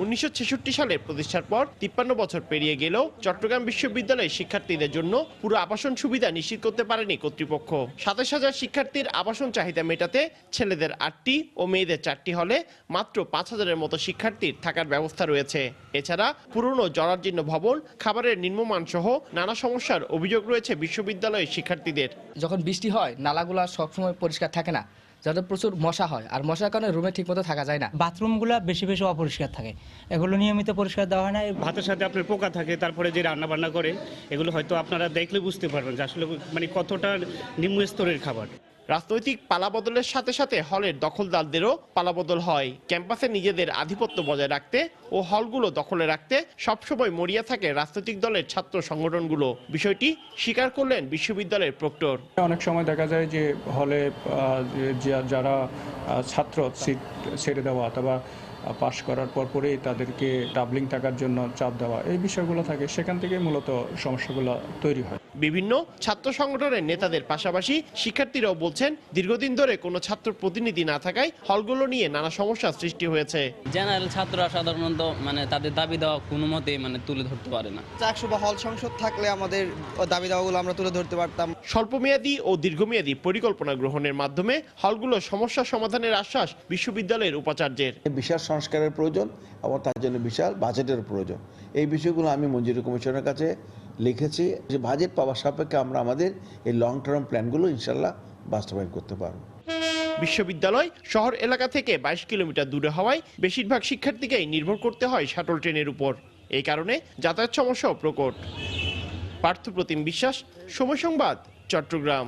1966 সালে প্রতিষ্ঠার পর 53 বছর পেরিয়ে গেলেও চট্টগ্রাম বিশ্ববিদ্যালয়ের শিক্ষার্থীদের জন্য পুরো আবাসন সুবিধা নিশ্চিত করতে পারেনি কর্তৃপক্ষ। 27,000 শিক্ষার্থীর আবাসন চাহিদা মেটাতে ছেলেদের 8টি ও মেয়েদের 4টি হলে মাত্র 5,000-এর মতো শিক্ষার্থীর থাকার ব্যবস্থা রয়েছে। এছাড়া পুরনো জরাজীর্ণ ভবন, খাবারের নিম্নমান সহ নানা সমস্যার অভিযোগ রয়েছে বিশ্ববিদ্যালয়ের শিক্ষার্থীদের। যখন বৃষ্টি হয় নালাগুলো সবসময় পরিষ্কার থাকে না, যাতে প্রচুর মশা হয়, আর মশার কারণে রুমে ঠিকমতো থাকা যায় না। বাথরুমগুলো বেশি বেশি অপরিষ্কার থাকে, এগুলো নিয়মিত পরিষ্কার দেওয়া হয় না। ভাতের সাথে আপনার পোকা থাকে, তারপরে যে রান্না বান্না করে এগুলো হয়তো আপনারা দেখলে বুঝতে পারবেন যে আসলে মানে কতটা নিম্ন স্তরের খাবার। রাজনৈতিক পালাবদলের সাথে সাথে হলের দখলদারদেরও পালাবদল হয়। ক্যাম্পাসে নিজেদের আধিপত্য বজায় রাখতে ও হলগুলো দখলে রাখতে সবসময় মরিয়া থাকে রাজনৈতিক দলের ছাত্র সংগঠনগুলো। বিষয়টি স্বীকার করলেন বিশ্ববিদ্যালয়ের প্রক্টর। অনেক সময় দেখা যায় যে হলে যারা ছাত্র সিট ছেড়ে দেওয়া অথবা পাশ করার পরপরই তাদেরকে ডাবলিং টাকার জন্য চাপ দেওয়া, এই বিষয়গুলো থাকে, সেখান থেকে মূলত সমস্যাগুলো তৈরি হয়। বিভিন্ন ছাত্র সংগঠনের নেতাদের পাশাপাশি শিক্ষার্থীরাও বলছেন দীর্ঘদিন ধরে কোনো ছাত্র প্রতিনিধি না থাকায় হলগুলো নিয়ে নানা সমস্যার সৃষ্টি হয়েছে। জেনারেল ছাত্ররা সাধারণত তাদের দাবি দেওয়া কোনো মতে তুলে ধরতে পারে না। চাকসু বা হল সংসদ থাকলে আমাদের দাবি দেওয়াগুলো আমরা তুলে ধরতে পারতাম। স্বল্পমেয়াদী ও দীর্ঘমেয়াদী পরিকল্পনা গ্রহণের মাধ্যমে হলগুলো সমস্যা সমাধানের আশ্বাস বিশ্ববিদ্যালয়ের উপাচার্যের। বিশাল সংস্কারের প্রয়োজন এবং তার জন্য বিশাল বাজেটের প্রয়োজন। এই বিষয়গুলো আমি মঞ্জুরি কমিশনের কাছে লিখেছি যে বাজেট পাওয়ার সাপেক্ষে আমরা আমাদের এই লং টার্ম প্ল্যানগুলো ইনশাল্লাহ বাস্তবায়ন করতে পারব। বিশ্ববিদ্যালয় শহর এলাকা থেকে 22 কিলোমিটার দূরে হওয়ায় বেশিরভাগ শিক্ষার্থীকেই নির্ভর করতে হয় শাটল ট্রেনের উপর। এই কারণে যাতায়াত সমস্যাও প্রকট। পার্থপ্রতিম বিশ্বাস, সময় সংবাদ, চট্টগ্রাম।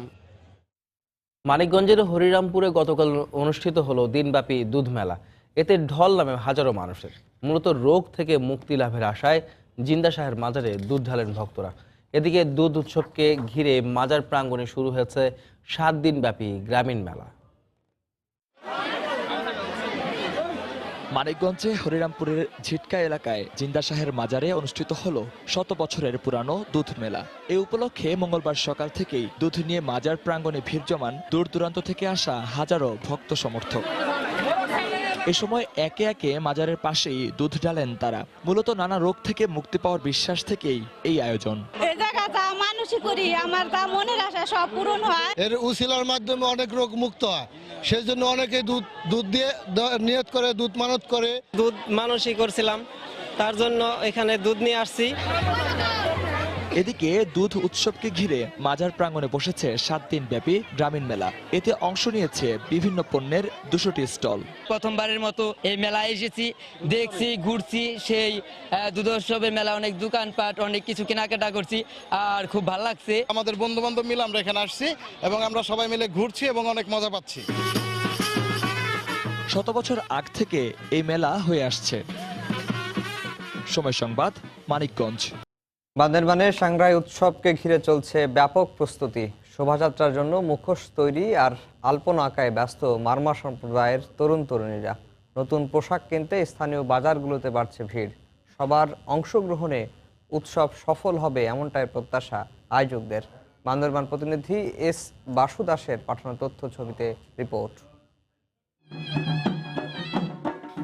মানিকগঞ্জের হরিরামপুরে গতকাল অনুষ্ঠিত হলো দিনব্যাপী দুধ মেলা। এতে ঢল নামে হাজারো মানুষের। মূলত রোগ থেকে মুক্তি লাভের আশায় জিন্দা শাহের মাজারে দুধ ঢালেন ভক্তরা। এদিকে দুধ উৎসবকে ঘিরে মাজার প্রাঙ্গণে শুরু হয়েছে 7 দিনব্যাপী গ্রামীণ মেলা। মানিকগঞ্জে হরিরামপুরের ঝিটকা এলাকায় জিন্দা শাহের মাজারে অনুষ্ঠিত হলো 100 বছরের পুরানো দুধ মেলা। এ উপলক্ষে মঙ্গলবার সকাল থেকেই দুধ নিয়ে মাজার প্রাঙ্গণে ভিড় জমান দূর দূরান্ত থেকে আসা হাজারো ভক্ত সমর্থক। এ সময় একে একে মাজারের পাশেই দুধ ঢালেন তারা। মূলত নানা রোগ থেকে মুক্তি পাওয়ার বিশ্বাস থেকেই এই আয়োজন। আমার তা মনের আশা সব পূরণ হয়। এর উসিলার মাধ্যমে অনেক রোগ মুক্ত হয়, সেই জন্য অনেকে দুধ দিয়ে নিয়ত করে, দুধ মানত করে। দুধ মানসই করছিলাম, তার জন্য এখানে দুধ নিয়ে আসছি। এদিকে দুধ উৎসবকে ঘিরে মাজার প্রাঙ্গণে বসেছে 7 দিন ব্যাপী গ্রামীণ মেলা। এতে অংশ নিয়েছে বিভিন্ন পণ্যের 200টি স্টল। প্রথমবারের মতো এই মেলায় এসেছি, দেখছি, ঘুরছি। সেই দুধ উৎসবের মেলা, অনেক দোকানপাট, অনেক কিছু কেনাকাটা করছি, আর খুব ভালো লাগছে। আমাদের বন্ধু বান্ধব মিলে আমরা এখানে আসছি এবং আমরা সবাই মিলে ঘুরছি এবং অনেক মজা পাচ্ছি। 100 বছর আগ থেকে এই মেলা হয়ে আসছে। সময় সংবাদ, মানিকগঞ্জ। বান্দরবানে সাংগ্রাই উৎসবকে ঘিরে চলছে ব্যাপক প্রস্তুতি। শোভাযাত্রার জন্য মুখোশ তৈরি আর আলপনা আঁকায় ব্যস্ত মারমা সম্প্রদায়ের তরুণ তরুণীরা। নতুন পোশাক কিনতে স্থানীয় বাজারগুলোতে বাড়ছে ভিড়। সবার অংশগ্রহণে উৎসব সফল হবে এমনটাই প্রত্যাশা আয়োজকদের। বান্দরবান প্রতিনিধি এস বাসু দাসের পাঠানো তথ্য ছবিতে রিপোর্ট।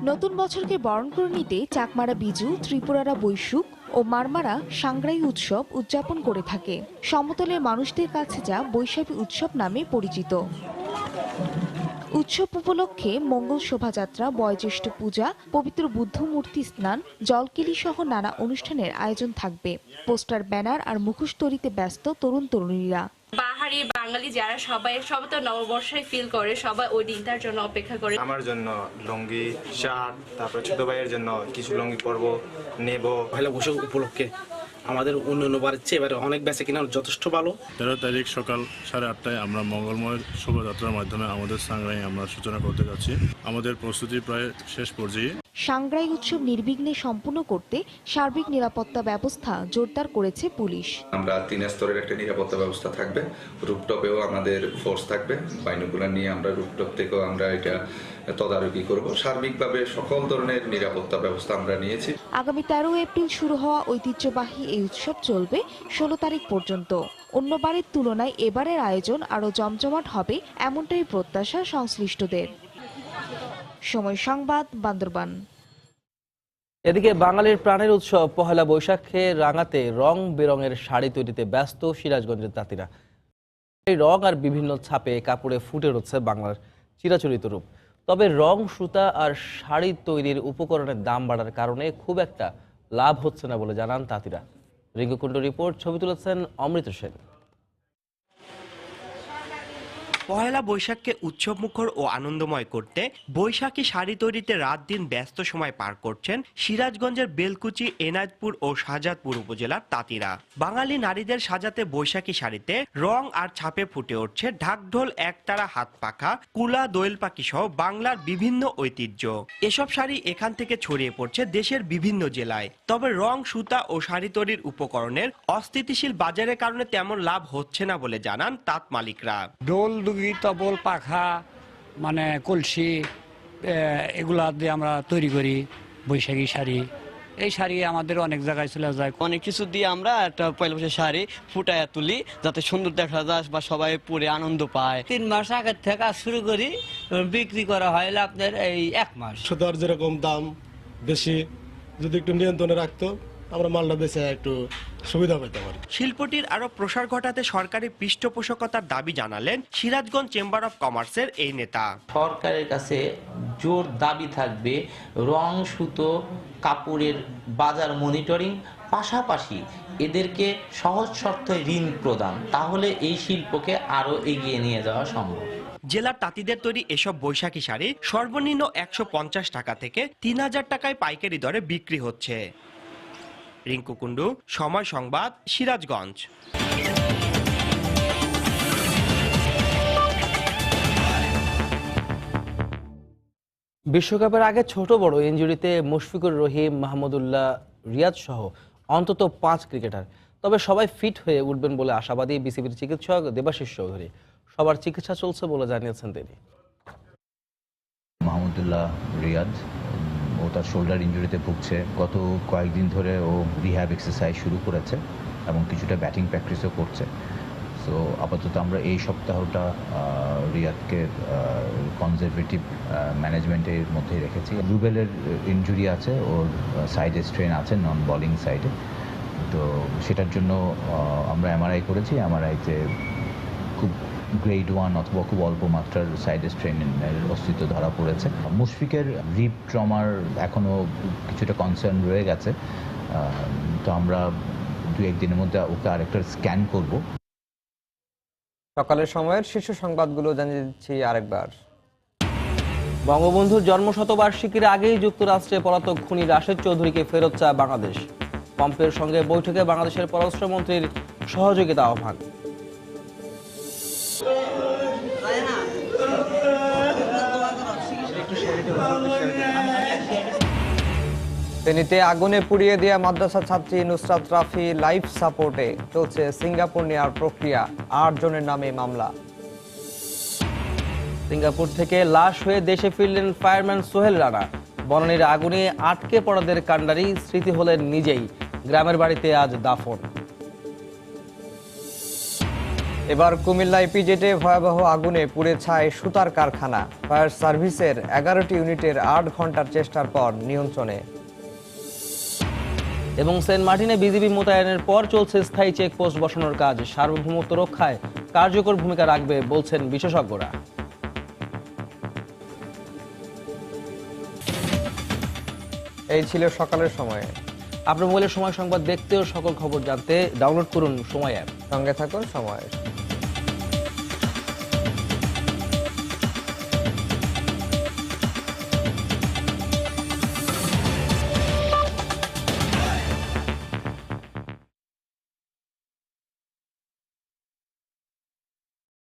নতুন বছরকে বরণ করে নিতে চাকমারা বিজু, ত্রিপুরারা বৈশুক ও মারমারা সাংগ্রাই উৎসব উদযাপন করে থাকে। সমতলের মানুষদের কাছে যা বৈশাখী উৎসব নামে পরিচিত। উৎসব উপলক্ষে মঙ্গল শোভাযাত্রা, বয়োজ্যেষ্ঠ পূজা, পবিত্র বুদ্ধ মূর্তি স্নান, জলকেলি সহ নানা অনুষ্ঠানের আয়োজন থাকবে। পোস্টার, ব্যানার আর মুখোশ তৈরিতে ব্যস্ত তরুণ তরুণীরা। পাহাড়ি বাঙালি যারা সবাই তো নববর্ষে ফিল করে, সবাই ওই দিনটার জন্য অপেক্ষা করে। আমার জন্য লুঙ্গি, শার্ট, তারপর ছোট ভাইয়ের জন্য কিছু লুঙ্গি পরবো, নেব। পয়লা বৈশাখ উপলক্ষে আমাদের অন্যান্য বারের চেয়ে এবারে অনেক বেচা কিনা যথেষ্ট ভালো। 13 তারিখ সকাল 8:30টায় আমরা মঙ্গলময় শোভাযাত্রার মাধ্যমে আমাদের সাংগ্রাই আমরা সূচনা করতে যাচ্ছি। আমাদের প্রস্তুতি প্রায় শেষ পর্যায়ে। সাংগ্রাই উৎসব নির্বিঘ্নে সম্পূর্ণ করতে সার্বিক নিরাপত্তা ব্যবস্থা জোরদার করেছে পুলিশ। আমরা 3 স্তরের একটা নিরাপত্তা ব্যবস্থা থাকবে। রুপটপেও আমাদের ফোর্স থাকবে। বাইনোকুলার নিয়ে আমরা রুপটপ থেকেও আমরা এটা তদারকি করব। সার্বিকভাবে সকল ধরনের নিরাপত্তা ব্যবস্থা আমরা নিয়েছি। আগামী 13 এপ্রিল শুরু হওয়া ঐতিহ্যবাহী এই উৎসব চলবে 16 তারিখ পর্যন্ত। অন্যবারের তুলনায় এবারের আয়োজন আরও জমজমাট হবে এমনটাই প্রত্যাশা সংশ্লিষ্টদের। সময় সংবাদ, বান্দরবান। এদিকে বাঙালির প্রাণের উৎসব পহেলা বৈশাখে রাঙাতে রং বেরঙের শাড়ি তৈরিতে ব্যস্ত সিরাজগঞ্জের তাঁতিরা। এই রং আর বিভিন্ন ছাপে কাপড়ে ফুটে উঠছে বাংলার চিরাচরিত রূপ। তবে রং, সুতা আর শাড়ি তৈরির উপকরণের দাম বাড়ার কারণে খুব একটা লাভ হচ্ছে না বলে জানান তাঁতিরা। রিঙ্কুকুণ্ড রিপোর্ট, ছবি তুলেছেন অমৃত সেন। পহেলা বৈশাখকে উৎসবমুখর ও আনন্দময় করতে বৈশাখী শাড়ি তৈরিতে রাত দিন ব্যস্ত সময় পার করছেন সিরাজগঞ্জের বেলকুচি, এনায়েতপুর ও শাহজাদপুর উপজেলার তাঁতিরা। বাঙালি নারীদের সাজাতে বৈশাখী শাড়িতে রং আর ছাপে ফুটে উঠছে ঢাকঢোল, একতারা, হাত পাখা, কুলা, দোয়েল পাখি সহ বাংলার বিভিন্ন ঐতিহ্য। এসব শাড়ি এখান থেকে ছড়িয়ে পড়ছে দেশের বিভিন্ন জেলায়। তবে রং, সুতা ও শাড়ি তৈরির উপকরণের অস্থিতিশীল বাজারের কারণে তেমন লাভ হচ্ছে না বলে জানান তাঁত মালিকরা। ঢোল, দুগি, তবল, পাখা, মানে কলসি, এগুলা দিয়ে আমরা তৈরি করি বৈশাখী শাড়ি। এই শাড়ি আমাদের অনেক জায়গায় চলে যায়। অনেক কিছু দিয়ে আমরা একটা পয়লা বৈশাখ শাড়ি ফুটাইয়া তুলি যাতে সুন্দর দেখা যায় বা সবাই পরে আনন্দ পায়। 3 মাস আগের থেকে শুরু করি, বিক্রি করা হয় আপনার এই 1 মাস। সুতার যেরকম দাম বেশি, যদি একটু নিয়ন্ত্রণে রাখতো আমরা মালটা বেচে একটু সুবিধা পেতে পারি। শিল্পটির আরো প্রসার ঘটাতে সরকারি পৃষ্ঠপোষকতার দাবি জানালেন সিরাজগঞ্জ চেম্বার অব কমার্সের এই নেতা। সরকারের কাছে জোর দাবি থাকবে রং, সুতো, কাপড়ের বাজার মনিটরিং, পাশাপাশি এদেরকে সহজ শর্তে ঋণ প্রদান, তাহলে এই শিল্পকে আরো এগিয়ে নিয়ে যাওয়া সম্ভব। জেলার তাঁতিদের তৈরি এসব বৈশাখী শাড়ি সর্বনিম্ন 150 টাকা থেকে 3000 টাকায় পাইকারি দরে বিক্রি হচ্ছে। রিঙ্কু কুন্ডু, সময় সংবাদ, সিরাজগঞ্জ। বিশ্বকাপের আগে ছোট বড় ইনজুরিতে মুশফিকুর রহিম, মাহমুদুল্লাহ রিয়াদ সহ অন্তত 5 ক্রিকেটার। তবে সবাই ফিট হয়ে উঠবেন বলে আশাবাদী বিসিবির চিকিৎসক দেবাশিস চৌধুরী। সবার চিকিৎসা চলছে বলে জানিয়েছেন তিনি। মাহমুদুল্লাহ রিয়াদ ও তার শোল্ডার ইনজুরিতে ভুগছে। গত কয়েকদিন ধরে ও রিহ্যাব এক্সারসাইজ শুরু করেছে এবং কিছুটা ব্যাটিং প্র্যাকটিসও করছে। সো আপাতত আমরা এই সপ্তাহটা রিয়াদকে কনজারভেটিভ ম্যানেজমেন্টের মধ্যে রেখেছি। রুবেলের ইনজুরি আছে, ওর সাইডে স্ট্রেন আছে নন বলিং সাইডে, তো সেটার জন্য আমরা এমআরআই করেছি। এমআরআইতে খুব গ্রেড 1 অথবা খুব অল্প মাত্রার সাইডে স্ট্রেনের অস্তিত্ব ধরা পড়েছে। মুশফিকের রিব ট্রমার এখনও কিছুটা কনসার্ন রয়ে গেছে, তো আমরা 2-1 দিনের মধ্যে ওকে আরেকটা স্ক্যান করব। সকালের সময়ের শীর্ষ সংবাদগুলো জানিয়ে দিচ্ছি আরেকবার। বঙ্গবন্ধুর জন্মশতবার্ষিকীর আগেই যুক্তরাষ্ট্রে পলাতক খুনি রাশেদ চৌধুরীকে ফেরত চায় বাংলাদেশ। পম্পের সঙ্গে বৈঠকে বাংলাদেশের পররাষ্ট্রমন্ত্রীর সহযোগিতা আহ্বান। ফেনীতে আগুনে পুড়িয়ে দেয়া মাদ্রাসা ছাত্রী নুসরাত রাফি লাইফ সাপোর্টে চলছে সিঙ্গাপুর নেওয়ার প্রক্রিয়া। 8 জনের নামে মামলা। সিঙ্গাপুর থেকে লাশ হয়ে দেশে ফিরলেন ফায়ারম্যান সোহেল রানা। বনানীর আগুনে আটকে পড়াদের কাণ্ডারি স্মৃতি হলেন নিজেই। গ্রামের বাড়িতে আজ দাফন। এবার কুমিল্লা ইপিজেটে ভয়াবহ আগুনে পুড়ে ছাই সুতার কারখানা। ফায়ার সার্ভিসের 11টি ইউনিটের 8 ঘন্টার চেষ্টার পর নিয়ন্ত্রণে। এবং সেন্ট মার্টিনে বিজিবি মোতায়েনের পর চলছে স্থায়ী চেকপোস্ট বসানোর কাজ। সার্বভৌমত্ব রক্ষায় কার্যকর ভূমিকা রাখবে বলছেন বিশেষজ্ঞরা। এই ছিল সকালের সময়ে। আপনার মোবাইলের সময় সংবাদ দেখতে ও সকল খবর জানতে ডাউনলোড করুন সময় অ্যাপ। সঙ্গে থাকুন সময়।